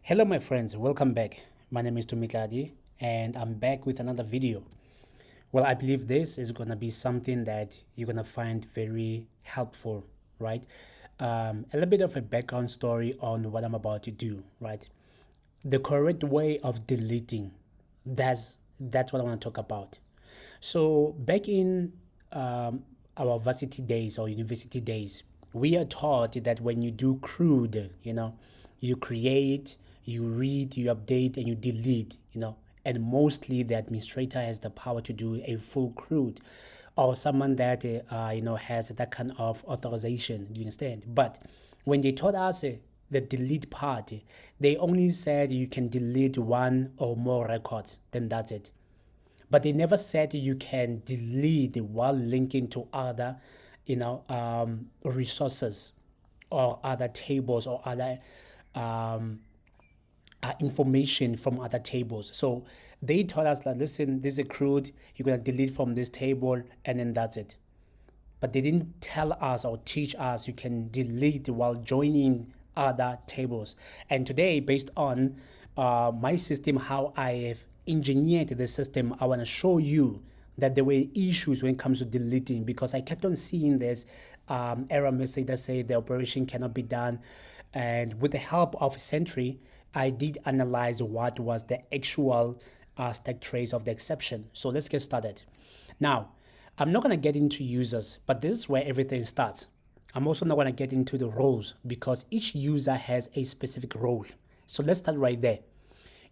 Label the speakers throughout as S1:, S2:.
S1: Hello my friends, welcome back. My name is Tumitladi and I'm back with another video. Well, I believe this is going to be something that you're going to find very helpful, right? A little bit of a background story on what I'm about to do, right? The correct way of deleting, that's what I want to talk about. So back in our varsity days or university days, we are taught that when you do CRUD, you create, you read, you update, and you delete, and mostly the administrator has the power to do a full CRUD or someone that, has that kind of authorization. Do you understand? But when they taught us the delete part, they only said you can delete one or more records, then that's it. But they never said you can delete while linking to other, resources or other tables or other information from other tables. So they told us that, listen, this is CRUD, you're going to delete from this table, and then that's it. But they didn't tell us or teach us you can delete while joining other tables. And today, based on my system, how I have engineered the system, I want to show you that there were issues when it comes to deleting, because I kept on seeing this error message that say the operation cannot be done. And with the help of Sentry, I did analyze what was the actual stack trace of the exception. So let's get started. Now, I'm not going to get into users, but this is where everything starts. I'm also not going to get into the roles because each user has a specific role. So let's start right there.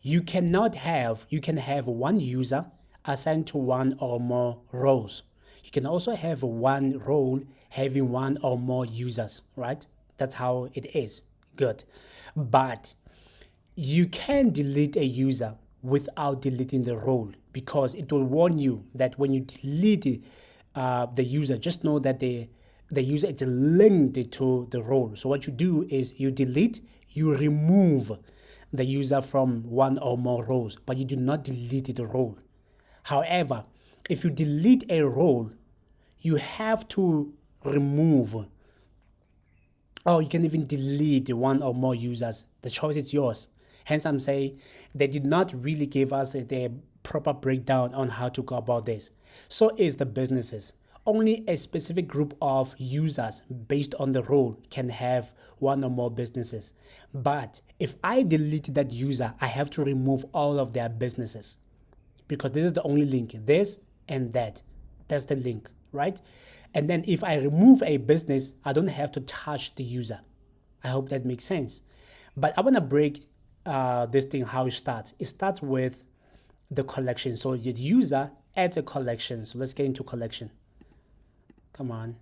S1: You can have one user assigned to one or more roles. You can also have one role having one or more users, right? That's how it is. Good. But you can delete a user without deleting the role, because it will warn you that when you delete the user, just know that the user is linked to the role. So what you do is you delete, you remove the user from one or more roles, but you do not delete the role. However, if you delete a role, you have to remove, or you can even delete one or more users. The choice is yours. Hence, I'm saying they did not really give us the proper breakdown on how to go about this. So is the businesses. Only a specific group of users based on the role can have one or more businesses. But if I delete that user, I have to remove all of their businesses, because this is the only link, this and that. That's the link, right? And then if I remove a business, I don't have to touch the user. I hope that makes sense. But I want to break this thing, how it starts. It starts with the collection. So the user adds a collection. So let's get into collection. Come on.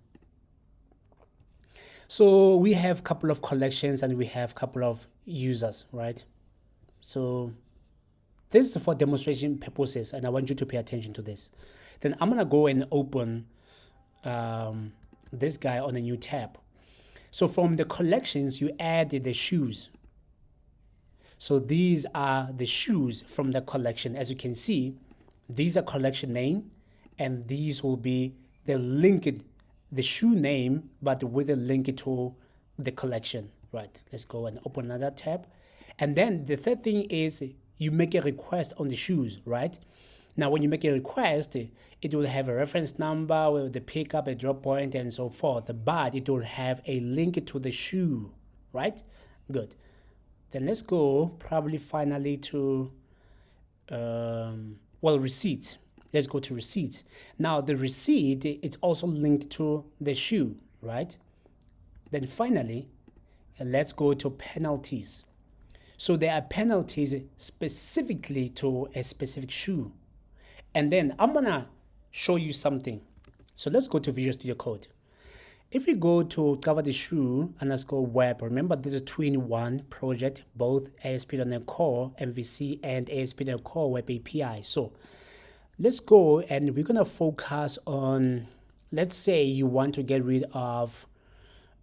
S1: So we have a couple of collections and we have a couple of users, right? So this is for demonstration purposes, and I want you to pay attention to this. Then I'm gonna go and open this guy on a new tab. So from the collections, you add the shoes. So these are the shoes from the collection. As you can see, these are collection name, and these will be the shoe name, but with a link to the collection, right? Let's go and open another tab. And then the third thing is you make a request on the shoes, right? Now, when you make a request, it will have a reference number with the pickup, a drop point, and so forth, but it will have a link to the shoe, right? Good. Then let's go probably finally to, receipts. Let's go to receipts. Now the receipt, it's also linked to the shoe, right? Then finally, let's go to penalties. So there are penalties specifically to a specific shoe. And then I'm gonna show you something. So let's go to Visual Studio Code. If we go to cover the shoe underscore web, remember this is 2-in-1 project, both ASP.NET Core, MVC, and ASP.NET Core Web API. So let's go and we're gonna focus on, let's say you want to get rid of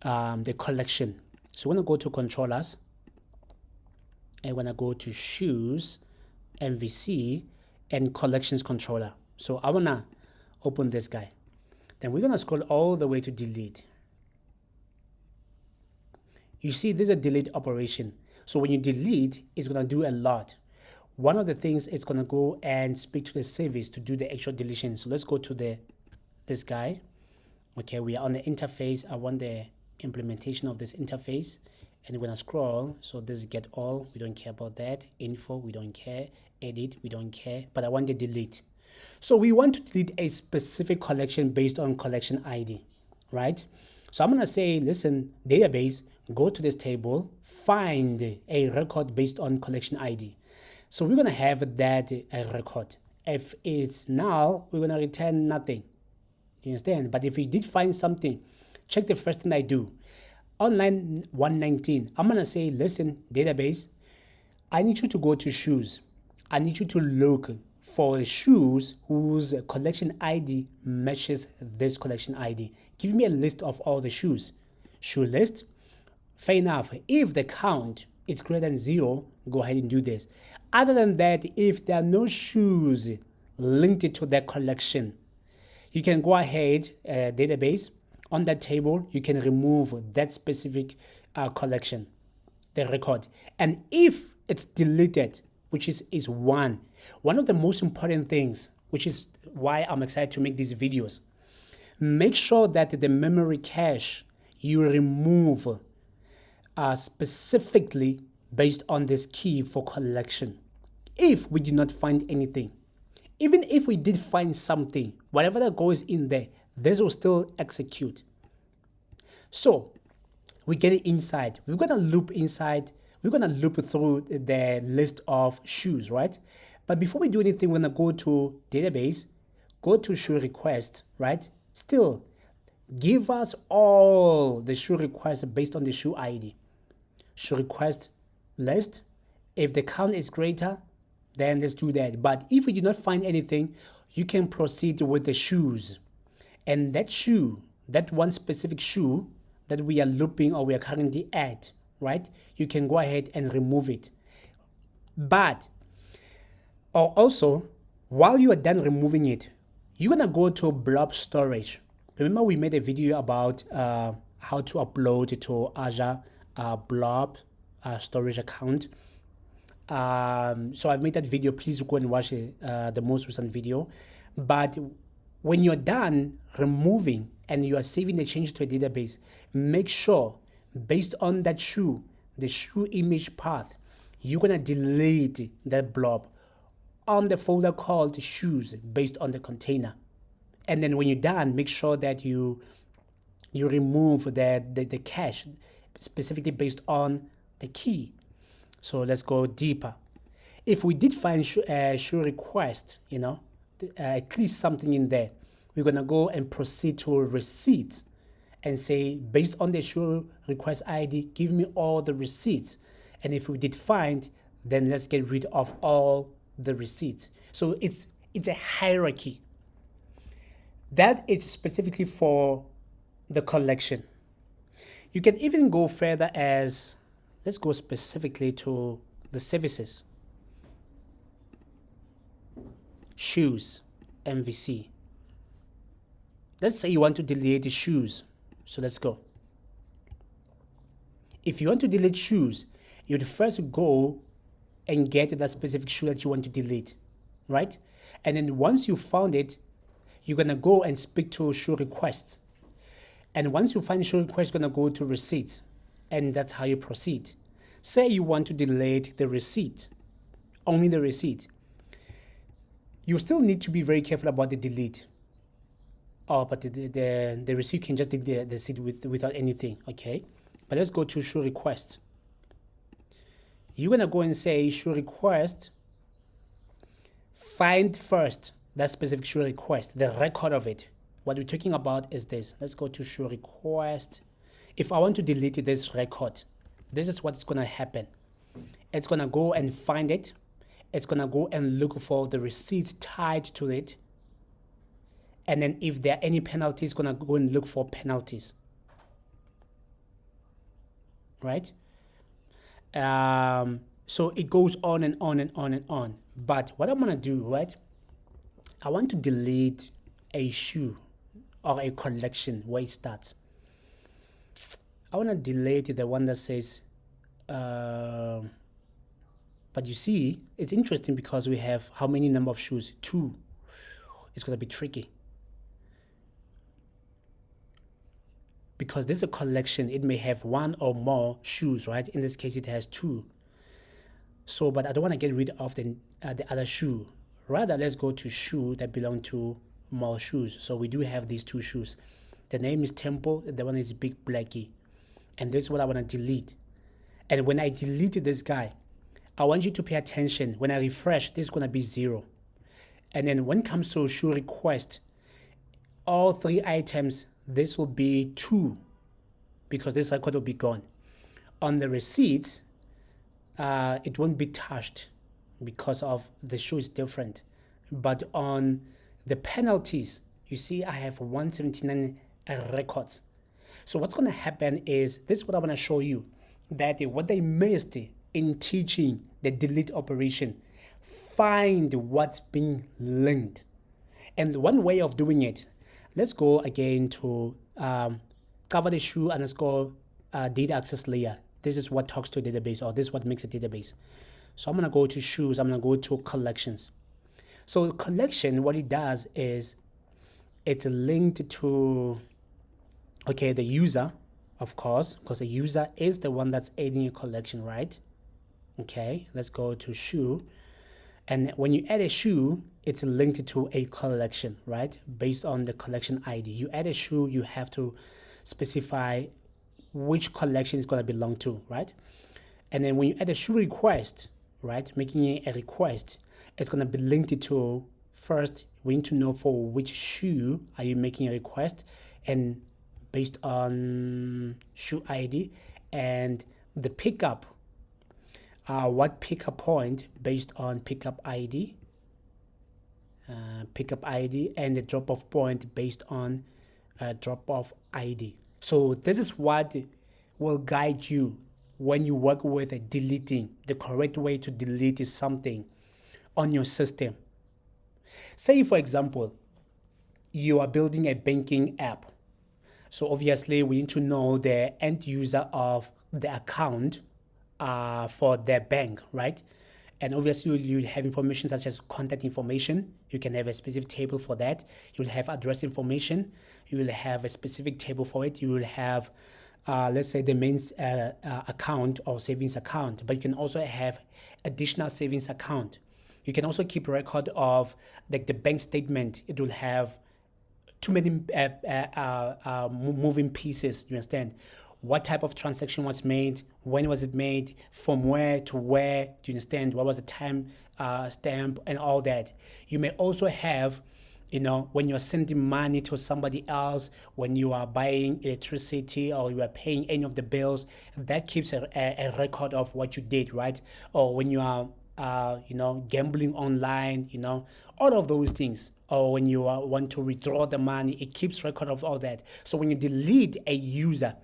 S1: the collection. So we're gonna go to controllers, and we're gonna go to shoes, MVC, and collections controller. So I wanna open this guy. Then we're gonna scroll all the way to delete. You see, there's a delete operation. So when you delete, it's going to do a lot. One of the things, it's going to go and speak to the service to do the actual deletion. So let's go to this guy. Okay, we are on the interface. I want the implementation of this interface, and we're going to scroll. So this is get all, we don't care about that. Info, we don't care. Edit, we don't care, but I want the delete. So we want to delete a specific collection based on collection ID, right? So I'm going to say, listen, database, go to this table, find a record based on collection ID. So we're going to have that record. If it's null, we're going to return nothing. You understand? But if we did find something, check the first thing I do. On line 119, I'm going to say, listen, database, I need you to go to shoes. I need you to look for shoes whose collection ID matches this collection ID. Give me a list of all the shoes. Shoe list. Fair enough. If the count is greater than 0, go ahead and do this. Other than that, if there are no shoes linked to that collection, you can go ahead, database, on that table, you can remove that specific collection, the record. And if it's deleted, which is one of the most important things, which is why I'm excited to make these videos, make sure that the memory cache you remove specifically based on this key for collection. If we did not find anything, even if we did find something, whatever that goes in there, this will still execute. So we get it inside. We're going to loop inside. We're going to loop through the list of shoes, right? But before we do anything, we're going to go to database, go to shoe request, right? Still, give us all the shoe requests based on the shoe ID. Shoe request list. If the count is greater, then let's do that. But if we do not find anything, you can proceed with the shoes. And that shoe, that one specific shoe that we are looping or we are currently at, right? You can go ahead and remove it. But, or also, while you are done removing it, you're going to go to blob storage. Remember we made a video about how to upload to Azure blob storage account. So I've made that video. Please go and watch it, the most recent video. But when you're done removing and you are saving the change to a database, make sure based on that shoe, the shoe image path, you're going to delete that blob on the folder called shoes based on the container. And then when you're done, make sure that you remove the cache specifically based on the key. So let's go deeper. If we did find shoe request, at least something in there, we're going to go and proceed to receipt and say, based on the shoe request ID, give me all the receipts. And if we did find, then let's get rid of all the receipts. So it's a hierarchy. That is specifically for the collection. You can even go further as, let's go specifically to the services. Shoes, MVC. Let's say you want to delete the shoes. So let's go. If you want to delete shoes, you'd first go and get that specific shoe that you want to delete, right? And then once you found it, you're going to go and speak to shoe requests. And once you find shoe request, you're going to go to receipt. And that's how you proceed. Say you want to delete the receipt, only the receipt. You still need to be very careful about the delete. Oh, but the receipt can just delete the receipt without anything, okay? But let's go to shoe request. You're going to go and say shoe request, find first that specific shoe request, the record of it. What we're talking about is this. Let's go to shoe request. If I want to delete this record, this is what's going to happen. It's going to go and find it. It's going to go and look for the receipts tied to it. And then if there are any penalties, it's going to go and look for penalties. Right? So it goes on and on and on and on. But what I'm going to do, right? I want to delete a shoe or a collection where it starts. I want to delete the one that says But you see, it's interesting because we have how many number of shoes? 2. It's going to be tricky. Because this is a collection, it may have 1 or more shoes, right? In this case, it has 2. So, but I don't want to get rid of the other shoe. Rather, let's go to shoe that belong to more shoes. So we do have these 2 shoes. The name is Temple, the one is Big Blackie. And this is what I want to delete. And when I delete this guy, I want you to pay attention. When I refresh, this is going to be 0. And then when it comes to shoe request, all 3 items, this will be 2 because this record will be gone. On the receipts, it won't be touched because of the shoe is different. But on the penalties, you see I have 179 records. So what's going to happen is, this is what I want to show you, that what they missed in teaching the delete operation, find what's being linked. And one way of doing it, let's go again to cover the shoe underscore data access layer. This is what talks to a database, or this is what makes a database. So I'm going to go to shoes. I'm going to go to collections. So collection, what it does is it's linked to, okay, the user, of course, because the user is the one that's adding a collection, right? Okay, let's go to shoe. And when you add a shoe, it's linked to a collection, right? Based on the collection ID. You add a shoe, you have to specify which collection is going to belong to, right? And then when you add a shoe request, right, making a request, it's going to be linked to, first, we need to know for which shoe are you making a request, and based on shoe ID and the pickup, what pickup point based on pickup ID, and the drop-off point based on drop-off ID. So this is what will guide you when you work with deleting. The correct way to delete is something on your system. Say, for example, you are building a banking app. So obviously we need to know the end user of the account for their bank, right? And obviously you'll have information such as contact information. You can have a specific table for that. You'll have address information. You will have a specific table for it. You will have, let's say, the main account or savings account, but you can also have additional savings account. You can also keep record of like the bank statement. It will have too many moving pieces, you understand? What type of transaction was made, when was it made, from where to where, do you understand? What was the time stamp and all that. You may also have, you know, when you're sending money to somebody else, when you are buying electricity or you are paying any of the bills, that keeps a record of what you did, right? Or when you are, you know, gambling online, you know, all of those things. Or when you want to withdraw the money, it keeps record of all that. So when you delete a user,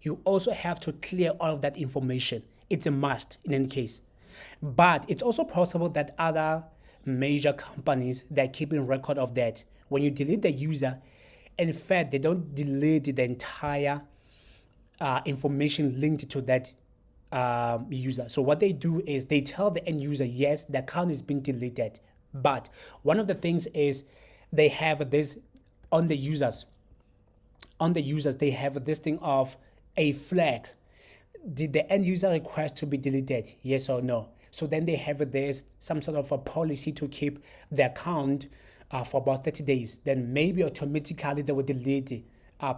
S1: you also have to clear all of that information. It's a must in any case. But it's also possible that other major companies, they're keeping record of that. When you delete the user, in fact, they don't delete the entire information linked to that user. So what they do is they tell the end user, yes, the account is being deleted. But one of the things is they have this on the users. On the users, they have this thing of a flag. Did the end user request to be deleted? Yes or no? So then they have this some sort of a policy to keep the account for about 30 days. Then maybe automatically they will delete it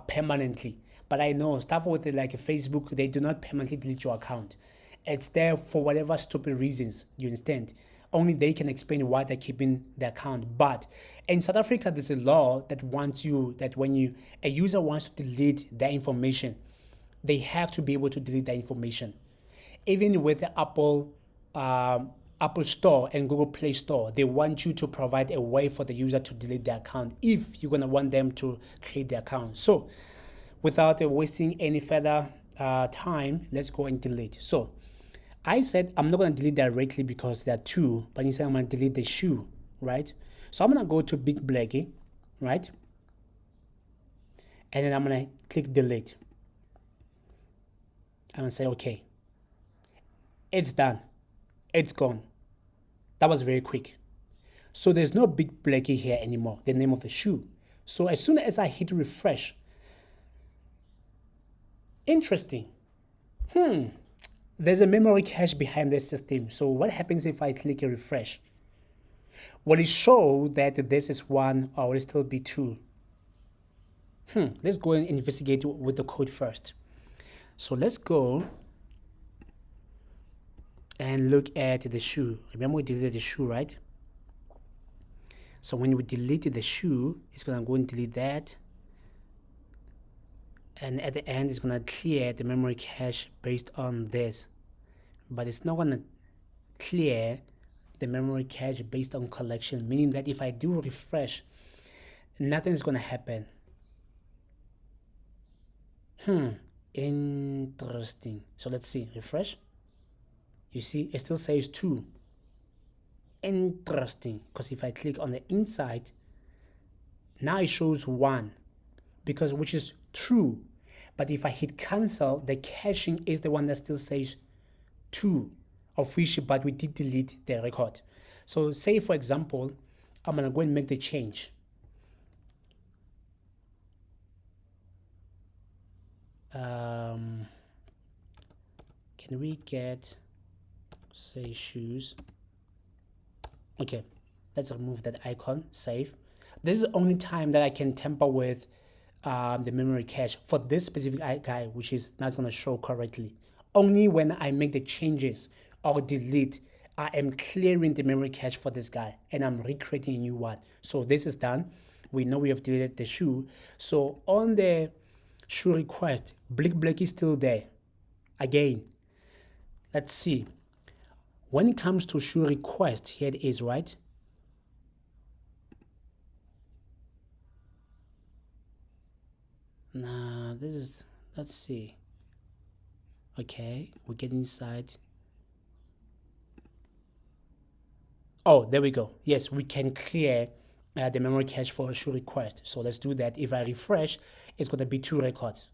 S1: permanently. But I know stuff with it like Facebook, they do not permanently delete your account. It's there for whatever stupid reasons, you understand? Only they can explain why they're keeping the account. But in South Africa, there's a law that wants you, that when a user wants to delete their information, they have to be able to delete that information. Even with the Apple Store and Google Play Store, they want you to provide a way for the user to delete their account if you're going to want them to create the account. So without wasting any further time, let's go and delete. So I said I'm not going to delete directly because there are two, but instead I'm going to delete the shoe, right? So I'm going to go to Big Blackie, right? And then I'm going to click delete. I'm going to say okay. It's done. It's gone. That was very quick. So there's no big blackie here anymore, the name of the shoe. So as soon as I hit refresh, interesting. There's a memory cache behind the system. So what happens if I click a refresh? Will it show that this is 1 or will it still be 2? Let's go and investigate with the code first. So let's go and look at the shoe. Remember we deleted the shoe, right? So when we deleted the shoe, it's gonna go and delete that. And at the end, it's gonna clear the memory cache based on this. But it's not gonna clear the memory cache based on collection, meaning that if I do refresh, nothing's gonna happen. Interesting. So let's see, refresh. You see, it still says 2. Interesting, because if I click on the inside, now it shows 1, because which is true. But if I hit cancel, the caching is the one that still says 2 of which, but we did delete the record. So say for example, I'm gonna go and make the change. Can we get, say, shoes? Okay, let's remove that icon, save. This is the only time that I can tamper with the memory cache for this specific guy, which is not going to show correctly. Only when I make the changes or delete, I am clearing the memory cache for this guy and I'm recreating a new one. So this is done. We know we have deleted the shoe. So on the shoe request, Black is still there. Again, let's see. When it comes to shoe request, here it is, right? Nah, this is, let's see. Okay, we get inside. Oh, there we go. Yes, we can clear the memory cache for a shoe request. So let's do that. If I refresh, it's going to be 2 records.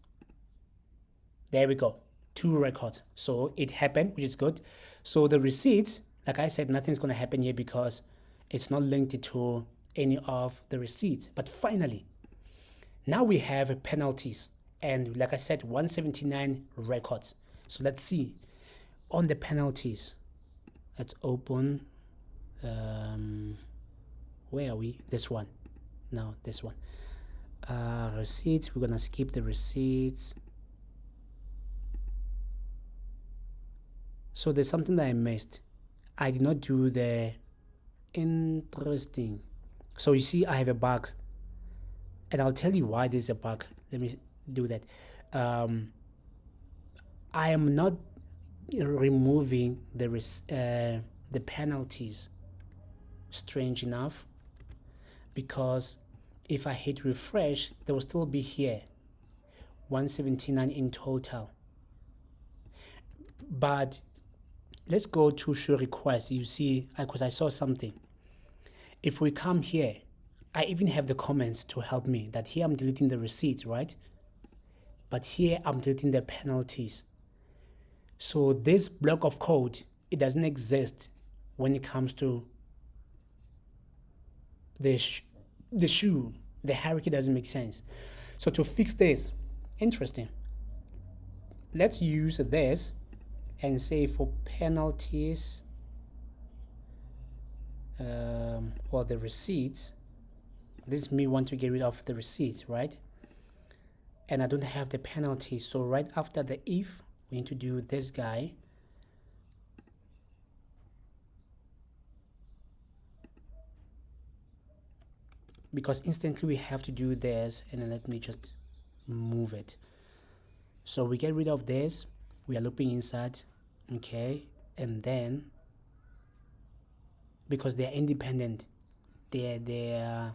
S1: There we go. 2 records. So it happened, which is good. So the receipts, like I said, nothing's going to happen here because it's not linked to any of the receipts. But finally, now we have penalties. And like I said, 179 records. So let's see. On the penalties, let's open. Where are we? This one. No, this one. Receipts. We're going to skip the receipts. So there's something that I missed. I did not do the interesting. So you see I have a bug. And I'll tell you why there's a bug. Let me do that. I am not removing the penalties. Strange enough. Because if I hit refresh, they will still be here. 179 in total. But let's go to show request. You see, because I saw something. If we come here, I even have the comments to help me that here I'm deleting the receipts, right? But here I'm deleting the penalties. So this block of code, it doesn't exist when it comes to the shoe. The hierarchy doesn't make sense. So to fix this, interesting. Let's use this and say for penalties, or the receipts. This is me want to get rid of the receipts, right? And I don't have the penalties. So right after the if, we need to do this guy. Because instantly we have to do this, and then let me just move it. So we get rid of this. We are looping inside, okay? And then, because they are independent, they are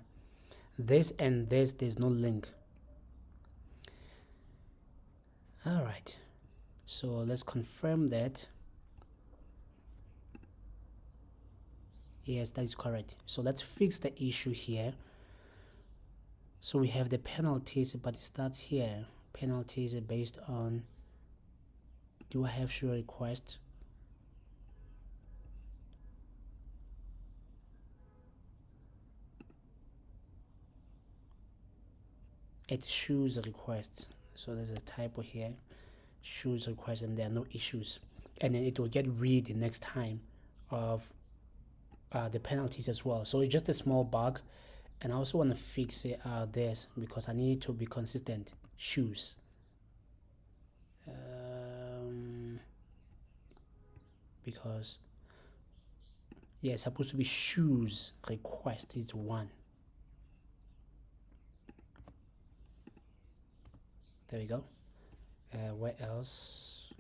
S1: this and this, there's no link. All right, so let's confirm that. Yes, that is correct. So let's fix the issue here. So we have the penalties, but it starts here. Penalties are based on, do I have show request? It shoes request. So there's a typo here, shoes request, and there are no issues. And then it will get rid the next time of the penalties as well. So it's just a small bug. And I also want to fix it, this, because I need to be consistent. Shoes. Because yeah, it's supposed to be shoes request is 1. There we go. Where else?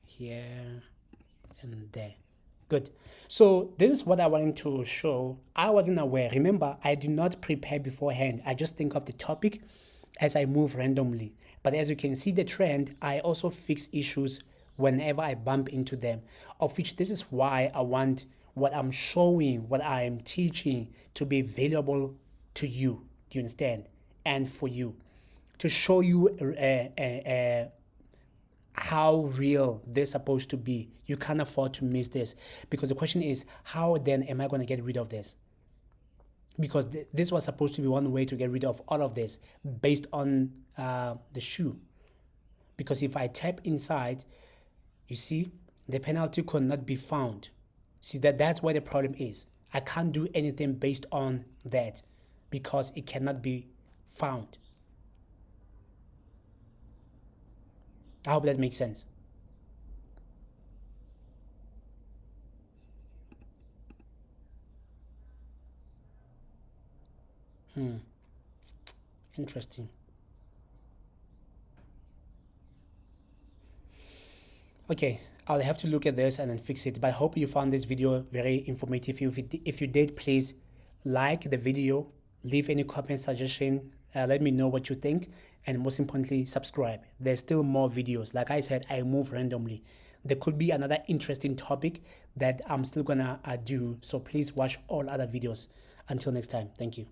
S1: Here and there. Good. So this is what I wanted to show. I wasn't aware. Remember, I did not prepare beforehand. I just think of the topic as I move randomly. But as you can see the trend, I also fix issues whenever I bump into them, of which this is why I want what I'm showing, what I'm teaching to be valuable to you. Do you understand? And for you, to show you how real they're supposed to be. You can't afford to miss this, because the question is, how then am I going to get rid of this? Because this was supposed to be one way to get rid of all of this based on the shoe. Because if I tap inside, you see, the penalty could not be found. See, that's where the problem is. I can't do anything based on that because it cannot be found. I hope that makes sense. Interesting. Okay, I'll have to look at this and then fix it. But I hope you found this video very informative. If you did, please like the video, leave any comment, suggestion, let me know what you think, and most importantly, subscribe. There's still more videos. Like I said, I move randomly. There could be another interesting topic that I'm still gonna do, so please watch all other videos. Until next time, thank you.